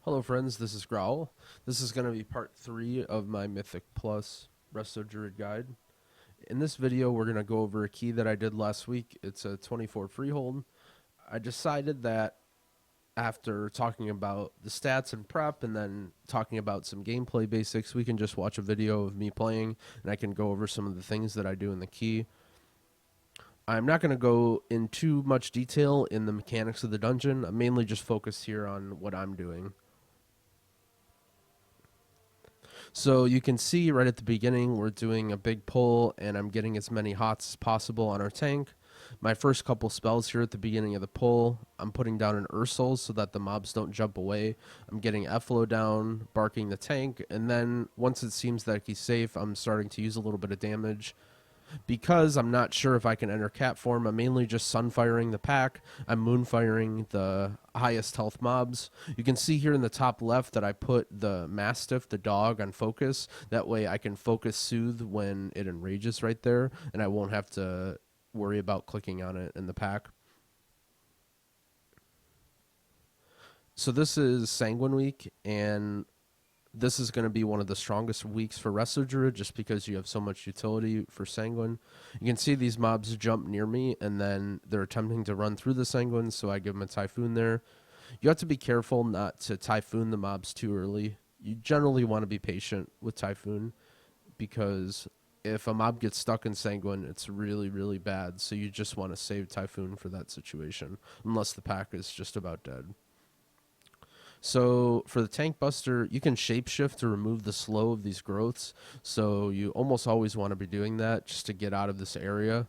Hello friends, this is Growl. This is going to be part 3 of my Mythic Plus Resto Druid guide. In this video we're going to go over a key that I did last week. It's a 24 freehold. I decided that after talking about the stats and prep and then talking about some gameplay basics, we can just watch a video of me playing and I can go over some of the things that I do in the key. I'm not going to go in too much detail in the mechanics of the dungeon. I'm mainly just focused here on what I'm doing. So you can see right at the beginning, we're doing a big pull and I'm getting as many hots as possible on our tank. My first couple spells here at the beginning of the pull, I'm putting down an Ursul so that the mobs don't jump away. I'm getting Efflo down, barking the tank, and then once it seems that he's safe, I'm starting to use a little bit of damage. Because I'm not sure if I can enter cat form, I'm mainly just sunfiring the pack. I'm moonfiring the highest health mobs. You can see here in the top left that I put the Mastiff, the dog, on focus. That way I can focus soothe when it enrages right there, and I won't have to worry about clicking on it in the pack. So this is Sanguine week, and this is going to be one of the strongest weeks for Resto Druid just because you have so much utility for Sanguine. You can see these mobs jump near me and then they're attempting to run through the Sanguine, so I give them a Typhoon there. You have to be careful not to Typhoon the mobs too early. You generally want to be patient with Typhoon because if a mob gets stuck in Sanguine, it's really, really bad. So you just want to save Typhoon for that situation unless the pack is just about dead. So for the tank buster, you can shapeshift to remove the slow of these growths. So you almost always want to be doing that just to get out of this area.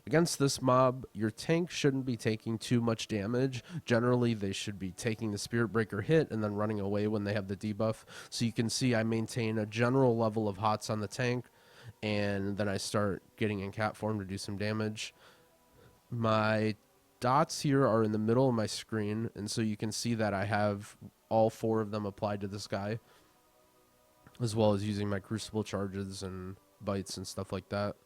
Against this mob, your tank shouldn't be taking too much damage. Generally, they should be taking the Spirit Breaker hit and then running away when they have the debuff. So you can see I maintain a general level of hots on the tank, and then I start getting in cat form to do some damage. My dots here are in the middle of my screen, and so you can see that I have all 4 of them applied to this guy, as well as using my crucible charges and bites and stuff like that.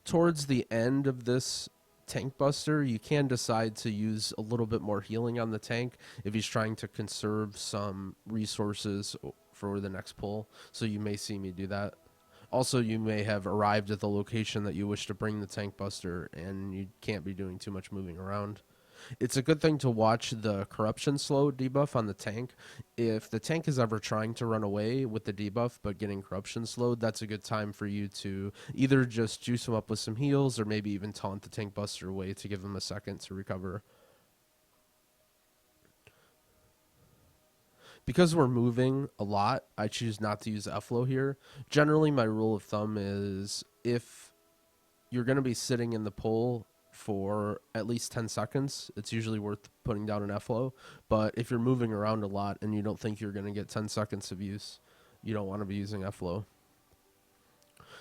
Towards the end of this tank buster, you can decide to use a little bit more healing on the tank if he's trying to conserve some resources for the next pull, so you may see me do that. Also, you may have arrived at the location that you wish to bring the tank buster, and you can't be doing too much moving around. It's a good thing to watch the corruption slow debuff on the tank. If the tank is ever trying to run away with the debuff but getting corruption slowed, that's a good time for you to either just juice him up with some heals or maybe even taunt the tank buster away to give him a second to recover. Because we're moving a lot, I choose not to use Efflo here. Generally, my rule of thumb is if you're going to be sitting in the pull for at least 10 seconds, it's usually worth putting down an Efflo. But if you're moving around a lot and you don't think you're going to get 10 seconds of use, you don't want to be using Efflo.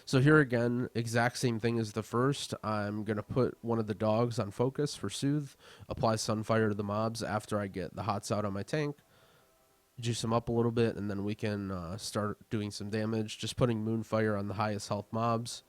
So here again, exact same thing as the first. I'm going to put one of the dogs on focus for Soothe, apply Sunfire to the mobs after I get the hots out on my tank. Juice them up a little bit, and then we can start doing some damage. Just putting Moonfire on the highest health mobs.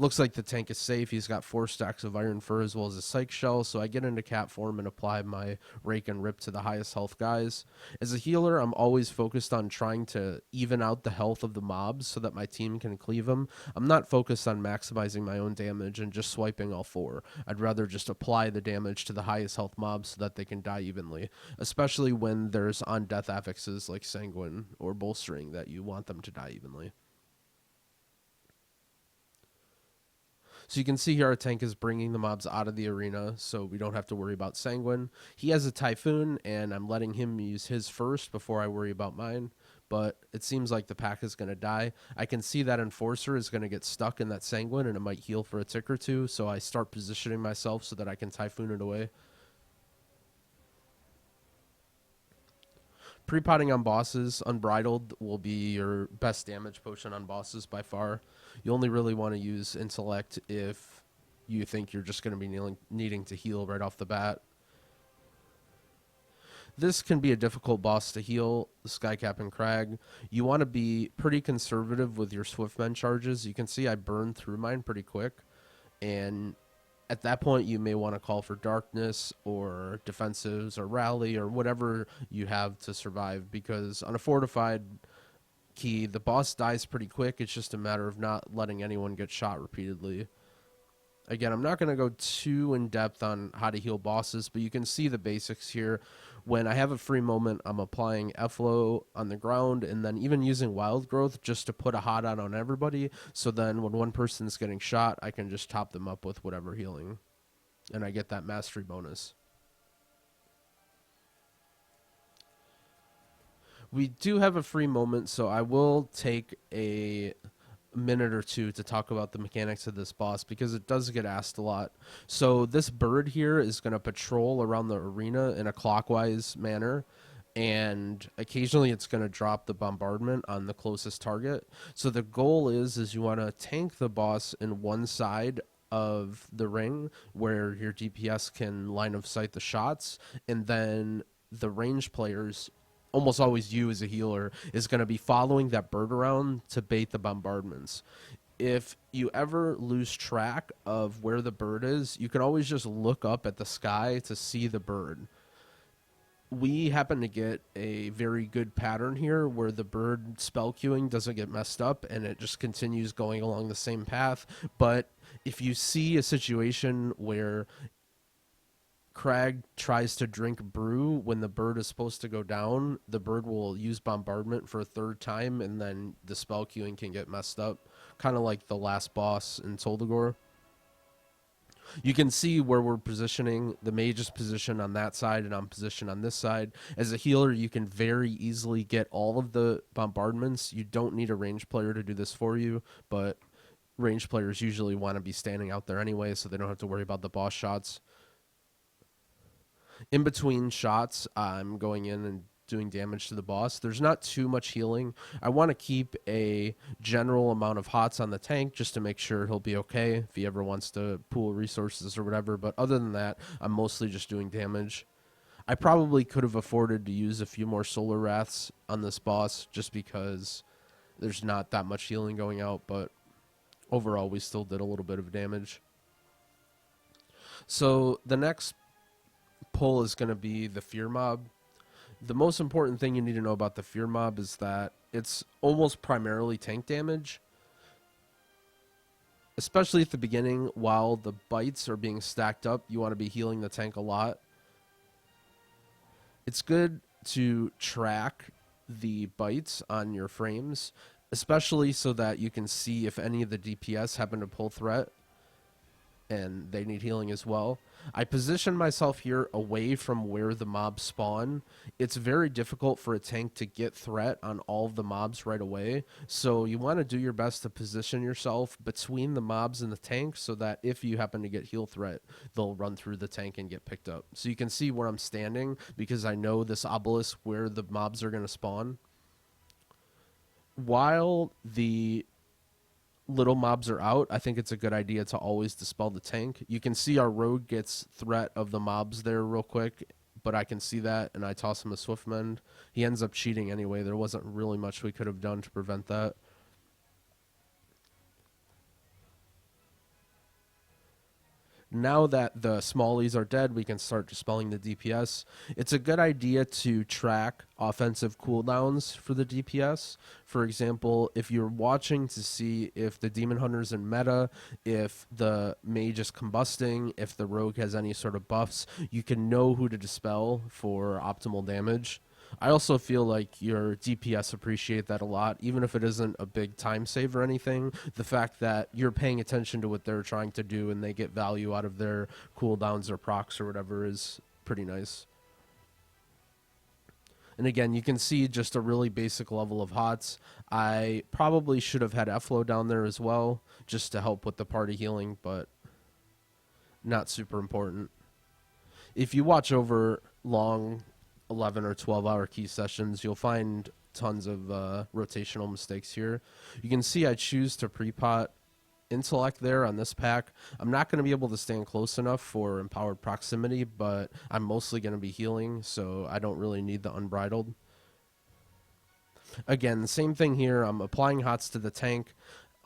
Looks like the tank is safe. He's got 4 stacks of Iron Fur as well as a Psych Shell, so I get into cat form and apply my Rake and Rip to the highest health guys. As a healer, I'm always focused on trying to even out the health of the mobs so that my team can cleave them. I'm not focused on maximizing my own damage and just swiping all 4. I'd rather just apply the damage to the highest health mobs so that they can die evenly, especially when there's on-death affixes like Sanguine or Bolstering that you want them to die evenly. So you can see here our tank is bringing the mobs out of the arena, so we don't have to worry about Sanguine. He has a Typhoon, and I'm letting him use his first before I worry about mine. But it seems like the pack is going to die. I can see that Enforcer is going to get stuck in that Sanguine, and it might heal for a tick or two, so I start positioning myself so that I can Typhoon it away. Pre-potting on bosses, Unbridled will be your best damage potion on bosses by far. You only really want to use Intellect if you think you're just going to be needing to heal right off the bat. This can be a difficult boss to heal, the Skycap'n Cragg. You want to be pretty conservative with your Swiftmen charges. You can see I burned through mine pretty quick, and At that point, you may want to call for darkness or defensives or rally or whatever you have to survive, because on a fortified key, the boss dies pretty quick. It's just a matter of not letting anyone get shot repeatedly. Again, I'm not going to go too in depth on how to heal bosses, but you can see the basics here. When I have a free moment, I'm applying F-Low on the ground and then even using Wild Growth just to put a hot on everybody. So then when one person's getting shot, I can just top them up with whatever healing. And I get that mastery bonus. We do have a free moment, so I will take a minute or two to talk about the mechanics of this boss, because it does get asked a lot. So this bird here is going to patrol around the arena in a clockwise manner, and occasionally it's going to drop the bombardment on the closest target. So the goal is you want to tank the boss in one side of the ring where your DPS can line of sight the shots, and then the range players, almost always you as a healer, is going to be following that bird around to bait the bombardments. If you ever lose track of where the bird is, you can always just look up at the sky to see the bird. We happen to get a very good pattern here where the bird spell queuing doesn't get messed up and it just continues going along the same path. But if you see a situation where Cragg tries to drink brew when the bird is supposed to go down, the bird will use bombardment for a third time, and then the spell queuing can get messed up, kind of like the last boss in Toldagor. You can see where we're positioning. The mage is positioned on that side, and I'm positioned on this side. As a healer, you can very easily get all of the bombardments. You don't need a range player to do this for you, but range players usually want to be standing out there anyway, so they don't have to worry about the boss shots. In between shots, I'm going in and doing damage to the boss. There's not too much healing. I want to keep a general amount of hots on the tank just to make sure he'll be okay if he ever wants to pool resources or whatever. But other than that, I'm mostly just doing damage. I probably could have afforded to use a few more Solar Wraths on this boss just because there's not that much healing going out, but overall we still did a little bit of damage. So the next pull is going to be the Fear Mob. The most important thing you need to know about the Fear Mob is that it's almost primarily tank damage, especially at the beginning. While the bites are being stacked up, you want to be healing the tank a lot. It's good to track the bites on your frames, especially so that you can see if any of the DPS happen to pull threat and they need healing as well. I position myself here away from where the mobs spawn. It's very difficult for a tank to get threat on all of the mobs right away, so you want to do your best to position yourself between the mobs and the tank so that if you happen to get heal threat, they'll run through the tank and get picked up. So you can see where I'm standing because I know this obelisk where the mobs are going to spawn. While the little mobs are out, I think it's a good idea to always dispel the tank. You can see our rogue gets threat of the mobs there real quick, but I can see that, and I toss him a swift mend. He ends up cheating anyway. There wasn't really much we could have done to prevent that. Now that the smallies are dead, we can start dispelling the DPS. It's a good idea to track offensive cooldowns for the DPS. For example, if you're watching to see if the Demon Hunter's in meta, if the mage is combusting, if the rogue has any sort of buffs, you can know who to dispel for optimal damage. I also feel like your DPS appreciate that a lot, even if it isn't a big time save or anything. The fact that you're paying attention to what they're trying to do and they get value out of their cooldowns or procs or whatever is pretty nice. And again, you can see just a really basic level of hots. I probably should have had F-Flow down there as well, just to help with the party healing, but not super important. If you watch over long 11 or 12-hour key sessions, you'll find tons of rotational mistakes here. You can see I choose to pre-pot intellect there on this pack. I'm not going to be able to stand close enough for empowered proximity, but I'm mostly going to be healing, so I don't really need the unbridled. Again, the same thing here. I'm applying hots to the tank.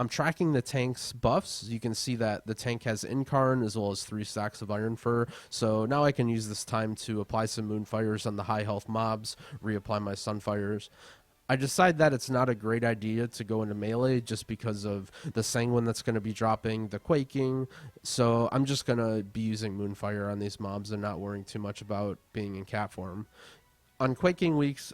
I'm tracking the tank's buffs. You can see that the tank has Incarn as well as 3 stacks of Iron Fur. So now I can use this time to apply some Moonfires on the high health mobs, reapply my Sunfires. I decide that it's not a great idea to go into melee just because of the sanguine that's going to be dropping, the quaking. So I'm just going to be using Moonfire on these mobs and not worrying too much about being in cat form. On quaking weeks,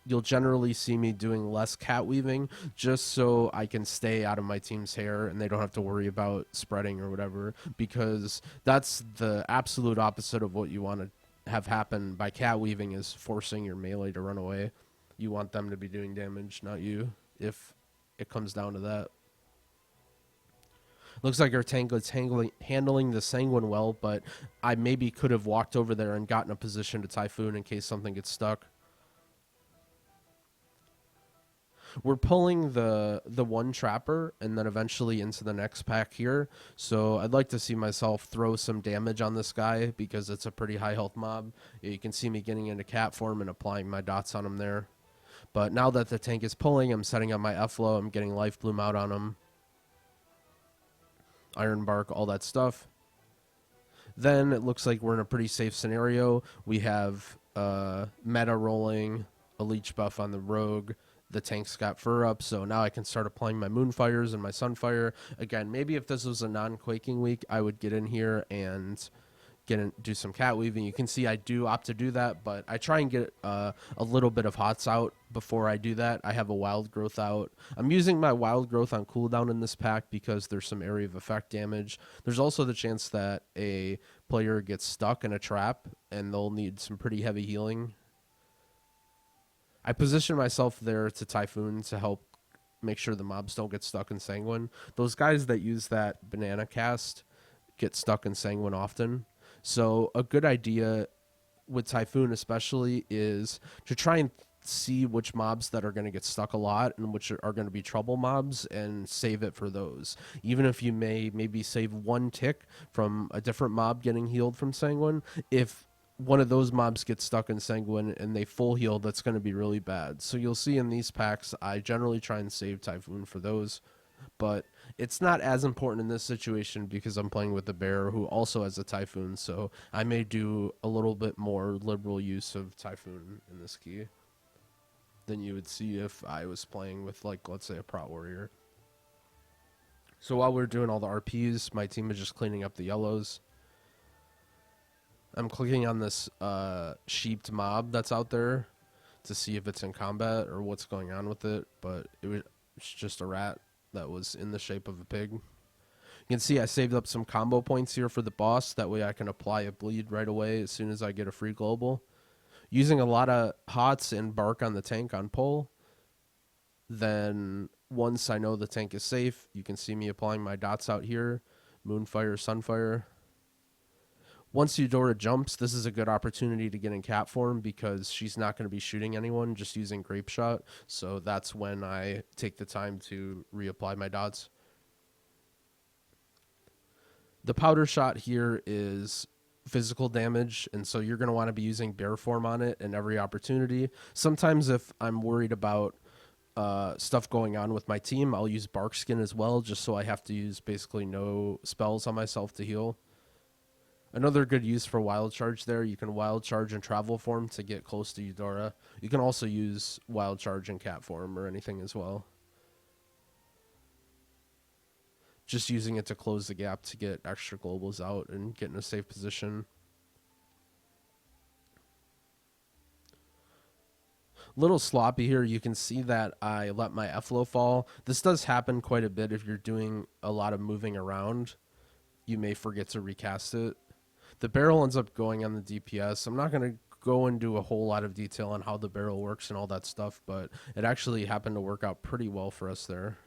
you'll generally see me doing less cat weaving just so I can stay out of my team's hair and they don't have to worry about spreading or whatever, because that's the absolute opposite of what you want to have happen by cat weaving, is forcing your melee to run away. You want them to be doing damage, not you, if it comes down to that. Looks like our tank is handling the sanguine well, but I maybe could have walked over there and gotten a position to Typhoon in case something gets stuck. We're pulling the one trapper and then eventually into the next pack here. So I'd like to see myself throw some damage on this guy because it's a pretty high health mob. You can see me getting into cat form and applying my dots on him there. But now that the tank is pulling, I'm setting up my F-Flow. I'm getting Life Bloom out on him. Iron Bark, all that stuff. Then it looks like we're in a pretty safe scenario. We have meta rolling, a leech buff on the rogue. The tank's got fur up, so now I can start applying my Moonfires and my Sunfire. Again, maybe if this was a non-quaking week, I would get in here and do some cat weaving. You can see I do opt to do that, but I try and get a little bit of hots out before I do that. I have a wild growth out. I'm using my wild growth on cooldown in this pack because there's some area of effect damage. There's also the chance that a player gets stuck in a trap and they'll need some pretty heavy healing. I position myself there to Typhoon to help make sure the mobs don't get stuck in Sanguine. Those guys that use that banana cast get stuck in Sanguine often. So a good idea with Typhoon especially is to try and see which mobs that are going to get stuck a lot and which are going to be trouble mobs and save it for those. Even if you maybe save one tick from a different mob getting healed from Sanguine, if one of those mobs gets stuck in Sanguine and they full heal, that's going to be really bad. So you'll see in these packs, I generally try and save Typhoon for those. But it's not as important in this situation because I'm playing with the bear who also has a Typhoon, so I may do a little bit more liberal use of Typhoon in this key than you would see if I was playing with, like, let's say a Prot Warrior. So while we're doing all the RPs, my team is just cleaning up the yellows. I'm clicking on this sheeped mob that's out there to see if it's in combat or what's going on with it, but it's just a rat that was in the shape of a pig. You can see I saved up some combo points here for the boss. That way I can apply a bleed right away as soon as I get a free global. Using a lot of hots and bark on the tank on pull. Then once I know the tank is safe, you can see me applying my dots out here. Moonfire, Sunfire. Once Eudora jumps, this is a good opportunity to get in cat form because she's not going to be shooting anyone, just using Grape Shot. So that's when I take the time to reapply my dots. The powder shot here is physical damage, and so you're going to want to be using bear form on it in every opportunity. Sometimes if I'm worried about stuff going on with my team, I'll use Bark Skin as well, just so I have to use basically no spells on myself to heal. Another good use for Wild Charge there, you can Wild Charge in Travel form to get close to Eudora. You can also use Wild Charge in Cat form or anything as well. Just using it to close the gap to get extra globals out and get in a safe position. Little sloppy here. You can see that I let my F-Low fall. This does happen quite a bit if you're doing a lot of moving around. You may forget to recast it. The barrel ends up going on the DPS. I'm not going to go into a whole lot of detail on how the barrel works and all that stuff, but it actually happened to work out pretty well for us there.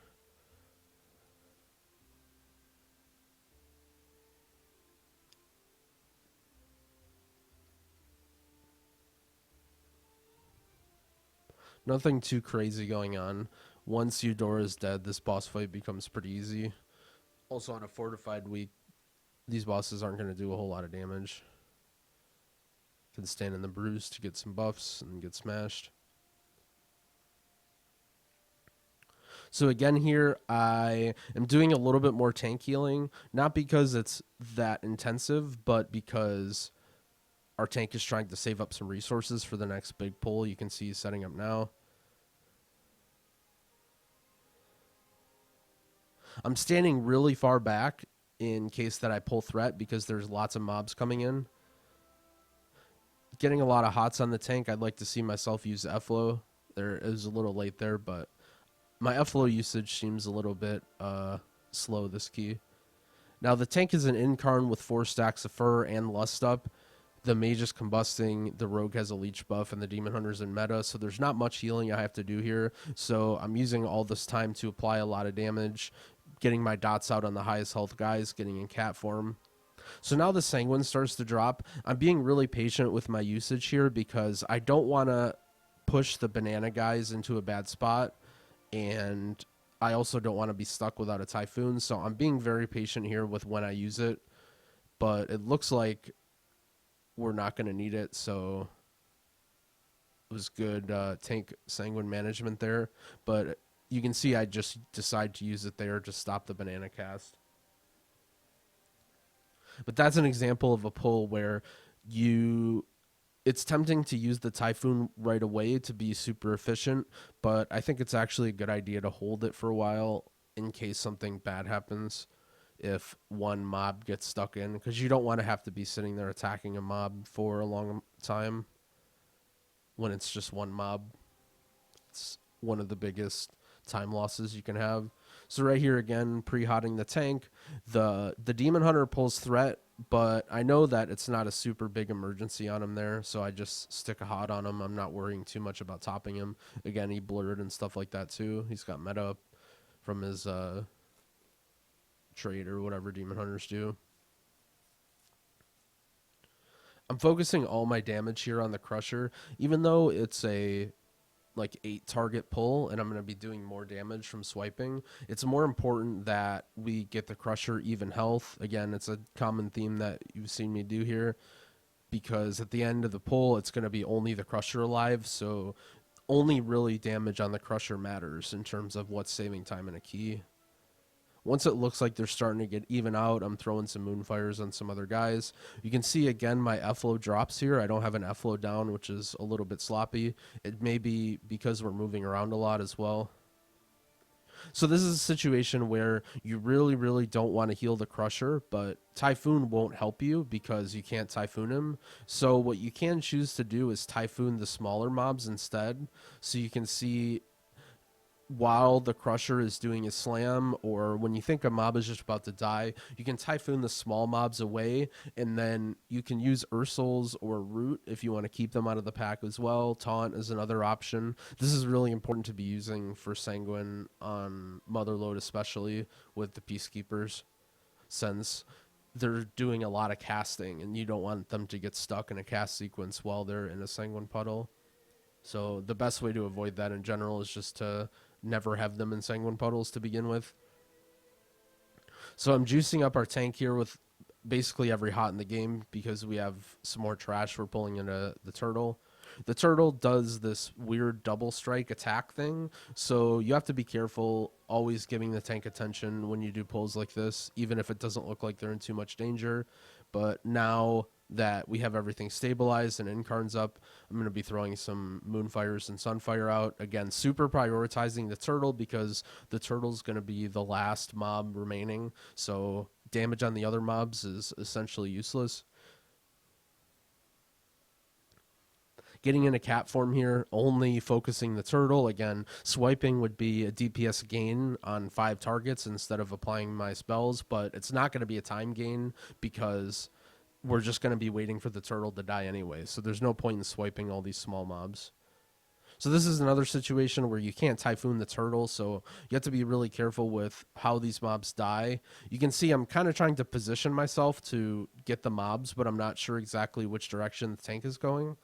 Nothing too crazy going on. Once Eudora is dead, this boss fight becomes pretty easy. Also on a fortified week, these bosses aren't going to do a whole lot of damage. Can stand in the bruise to get some buffs and get smashed. So again here, I am doing a little bit more tank healing, not because it's that intensive, but because our tank is trying to save up some resources for the next big pull. You can see he's setting up now. I'm standing really far back in case that I pull threat because there's lots of mobs coming in. Getting a lot of hots on the tank. I'd like to see myself use FLO. There is a little late there, but my FLO usage seems a little bit slow this key. Now the tank is an incarn with 4 stacks of fur and lust up. The mage is combusting, the rogue has a leech buff, and the demon hunter's in meta, so there's not much healing I have to do here. So I'm using all this time to apply a lot of damage, getting my dots out on the highest health guys, getting in cat form. So now the sanguine starts to drop. I'm being really patient with my usage here because I don't want to push the banana guys into a bad spot, and I also don't want to be stuck without a typhoon, so I'm being very patient here with when I use it. But it looks like we're not going to need it, so it was good tank sanguine management there. But you can see I just decide to use it there to stop the banana cast. But that's an example of a pull where it's tempting to use the typhoon right away to be super efficient, but I think it's actually a good idea to hold it for a while in case something bad happens if one mob gets stuck in, because you don't want to have to be sitting there attacking a mob for a long time when it's just one mob. It's one of the biggest time losses you can have. So right here again, pre-hotting the tank, the demon hunter pulls threat, but I know that it's not a super big emergency on him there, so I just stick a hot on him. I'm not worrying too much about topping him. Again, he blurred and stuff like that too. He's got meta up from his trade or whatever demon hunters do. I'm focusing all my damage here on the crusher, even though it's a like 8 target pull and I'm going to be doing more damage from swiping. It's more important that we get the crusher even health. Again, it's a common theme that you've seen me do here, because at the end of the pull it's going to be only the crusher alive, so only really damage on the crusher matters in terms of what's saving time in a key. Once it looks like they're starting to get even out, I'm throwing some moonfires on some other guys. You can see, again, my FLO drops here. I don't have an FLO down, which is a little bit sloppy. It may be because we're moving around a lot as well. So this is a situation where you really, really don't want to heal the crusher, but Typhoon won't help you because you can't Typhoon him. So what you can choose to do is Typhoon the smaller mobs instead. So you can see while the crusher is doing a slam, or when you think a mob is just about to die, you can typhoon the small mobs away, and then you can use Ursels or Root if you want to keep them out of the pack as well. Taunt is another option. This is really important to be using for Sanguine on Motherlode, especially with the Peacekeepers, since they're doing a lot of casting and you don't want them to get stuck in a cast sequence while they're in a Sanguine puddle. So the best way to avoid that in general is just to never have them in sanguine puddles to begin with. So I'm juicing up our tank here with basically every hot in the game because we have some more trash we're pulling into the turtle. The turtle does this weird double strike attack thing, so you have to be careful always giving the tank attention when you do pulls like this, even if it doesn't look like they're in too much danger. But now that we have everything stabilized and incarns up, I'm going to be throwing some moonfires and sunfire out. Again, super prioritizing the turtle because the turtle's going to be the last mob remaining, so damage on the other mobs is essentially useless. Getting into cat form here, only focusing the turtle. Again, swiping would be a DPS gain on 5 targets instead of applying my spells, but it's not going to be a time gain because we're just going to be waiting for the turtle to die anyway, so there's no point in swiping all these small mobs. So this is another situation where you can't Typhoon the turtle, so you have to be really careful with how these mobs die. You can see I'm kind of trying to position myself to get the mobs, but I'm not sure exactly which direction the tank is going.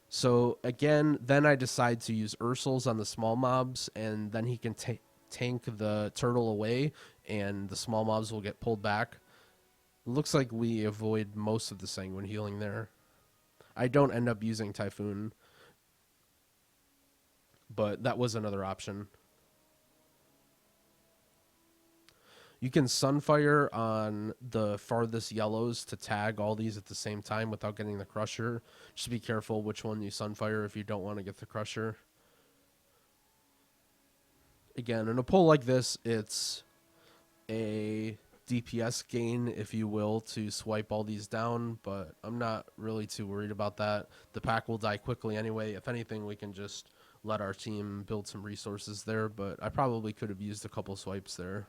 So again, then I decide to use Ursels on the small mobs, and then he can tank the turtle away, and the small mobs will get pulled back. Looks like we avoid most of the sanguine healing there. I don't end up using Typhoon, but that was another option. You can sunfire on the farthest yellows to tag all these at the same time without getting the crusher. Just be careful which one you sunfire if you don't want to get the crusher. Again, in a pull like this, it's a DPS gain, if you will, to swipe all these down, but I'm not really too worried about that. The pack will die quickly anyway. If anything, we can just let our team build some resources there, but I probably could have used a couple swipes there.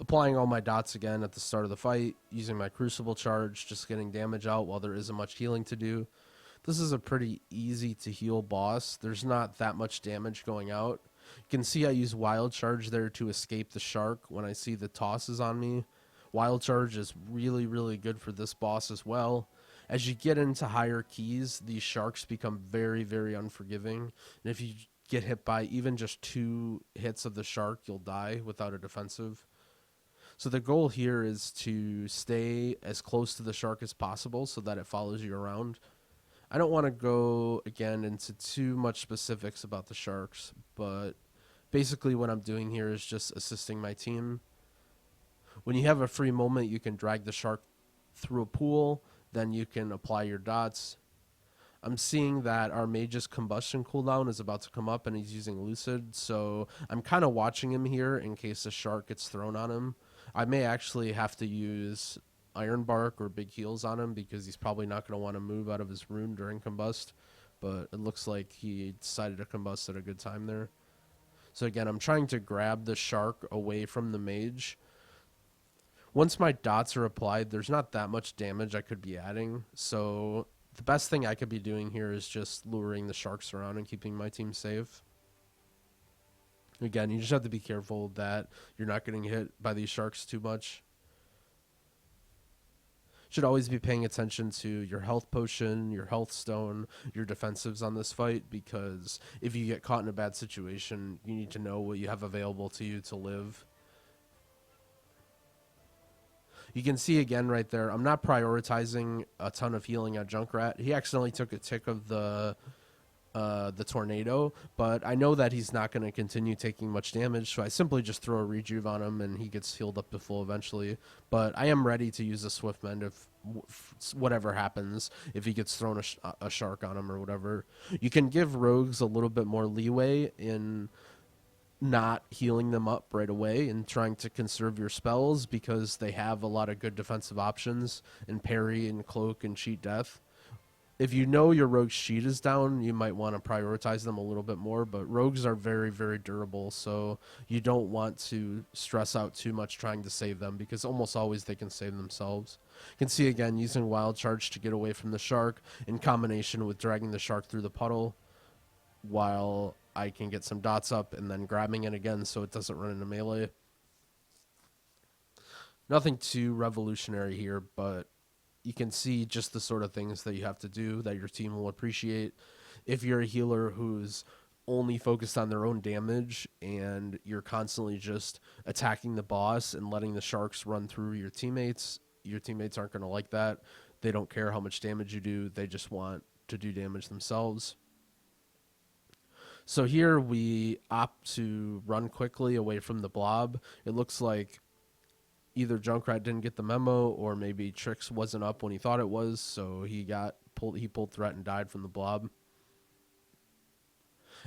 Applying all my dots again at the start of the fight, using my Crucible charge, just getting damage out while there isn't much healing to do. This is a pretty easy to heal boss. There's not that much damage going out. You can see I use Wild Charge there to escape the shark when I see the tosses on me. Wild Charge is really, really good for this boss as well. As you get into higher keys, these sharks become very, very unforgiving. And if you get hit by even just 2 hits of the shark, you'll die without a defensive. So the goal here is to stay as close to the shark as possible so that it follows you around. I don't want to go, again, into too much specifics about the sharks, but basically what I'm doing here is just assisting my team. When you have a free moment, you can drag the shark through a pool, then you can apply your dots. I'm seeing that our mage's combustion cooldown is about to come up and he's using Lucid, so I'm kind of watching him here in case a shark gets thrown on him. I may actually have to use Iron Bark or Big Heals on him because he's probably not going to want to move out of his rune during combust, but it looks like he decided to combust at a good time there. So again, I'm trying to grab the shark away from the mage. Once my dots are applied, there's not that much damage I could be adding, so the best thing I could be doing here is just luring the sharks around and keeping my team safe. Again, you just have to be careful that you're not getting hit by these sharks too much. Should always be paying attention to your health potion, your health stone, your defensives on this fight, because if you get caught in a bad situation, you need to know what you have available to you to live. You can see again right there, I'm not prioritizing a ton of healing on Junkrat. He accidentally took a tick of the tornado, but I know that he's not going to continue taking much damage, so I simply just throw a rejuve on him and he gets healed up to full eventually. But I am ready to use a Swift Mend if whatever happens, if he gets thrown a shark on him or whatever. You can give rogues a little bit more leeway in not healing them up right away and trying to conserve your spells because they have a lot of good defensive options in parry and cloak and cheat death. If you know your rogue's cheat is down, you might want to prioritize them a little bit more, but rogues are very, very durable, so you don't want to stress out too much trying to save them because almost always they can save themselves. You can see again using Wild Charge to get away from the shark in combination with dragging the shark through the puddle while I can get some dots up and then grabbing it again so it doesn't run into melee. Nothing too revolutionary here, but you can see just the sort of things that you have to do that your team will appreciate. If you're a healer who's only focused on their own damage and you're constantly just attacking the boss and letting the sharks run through your teammates aren't going to like that. They don't care how much damage you do. They just want to do damage themselves. So here we opt to run quickly away from the blob. It looks like either Junkrat didn't get the memo or maybe Trix wasn't up when he thought it was, so he pulled threat and died from the blob.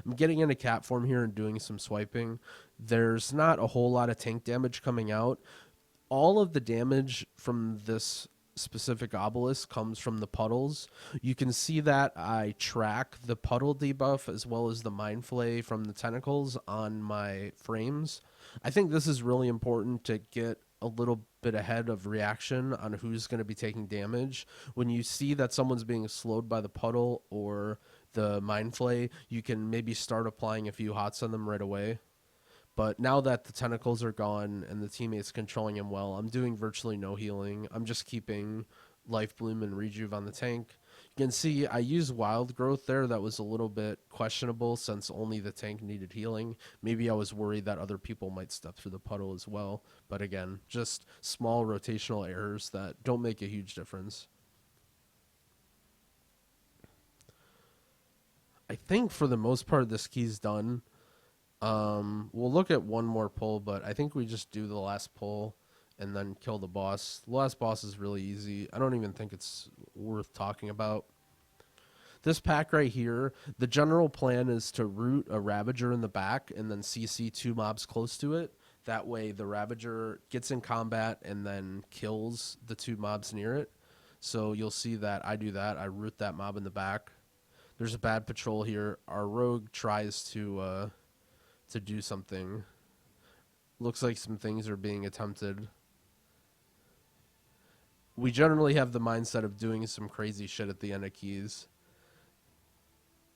I'm getting into cat form here and doing some swiping. There's not a whole lot of tank damage coming out. All of the damage from this specific obelisk comes from the puddles. You can see that I track the puddle debuff as well as the mind flay from the tentacles on my frames. I think this is really important to get a little bit ahead of reaction on who's going to be taking damage. When you see that someone's being slowed by the puddle or the mind flay, you can maybe start applying a few hots on them right away. But now that the tentacles are gone and the teammate's controlling him well, I'm doing virtually no healing. I'm just keeping Life Bloom and Rejuve on the tank. You can see I used Wild Growth there. That was a little bit questionable since only the tank needed healing. Maybe I was worried that other people might step through the puddle as well. But again, just small rotational errors that don't make a huge difference. I I think for the most part this key's done. We'll look at one more pull, but I think we just do the last pull and then kill the boss. The last boss is really easy. I don't even think it's worth talking about. This pack right here, the general plan is to root a Ravager in the back and then CC 2 mobs close to it. That way the Ravager gets in combat and then kills the 2 mobs near it. So you'll see that I do that. I root that mob in the back. There's a bad patrol here. Our rogue tries to do something. Looks like some things are being attempted. We generally have the mindset of doing some crazy shit at the end of keys,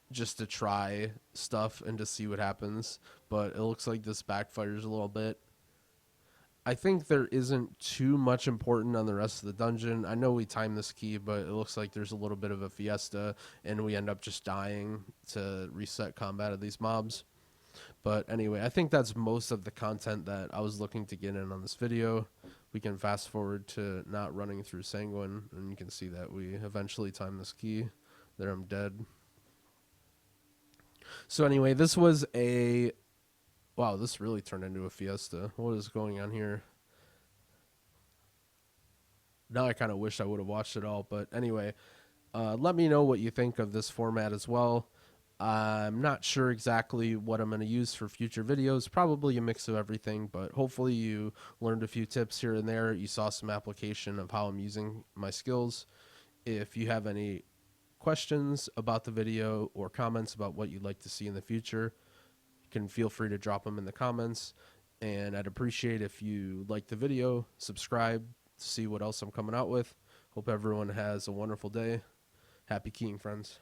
just to try stuff and to see what happens, but it looks like this backfires a little bit. I think there isn't too much important on the rest of the dungeon. I know we timed this key, but it looks like there's a little bit of a fiesta, and we end up just dying to reset combat of these mobs. But anyway, I think that's most of the content that I was looking to get in on this video. We can fast forward to not running through Sanguine, and you can see that we eventually time this key. There, I'm dead. So anyway, this was a... Wow, this really turned into a fiesta. What is going on here? Now I kind of wish I would have watched it all. But anyway, let me know what you think of this format as well. I'm not sure exactly what I'm going to use for future videos. Probably a mix of everything, but hopefully you learned a few tips here and there. You saw some application of how I'm using my skills. If you have any questions about the video or comments about what you'd like to see in the future, you can feel free to drop them in the comments. And I'd appreciate if you like the video, subscribe to see what else I'm coming out with. Hope everyone has a wonderful day. Happy keying, friends.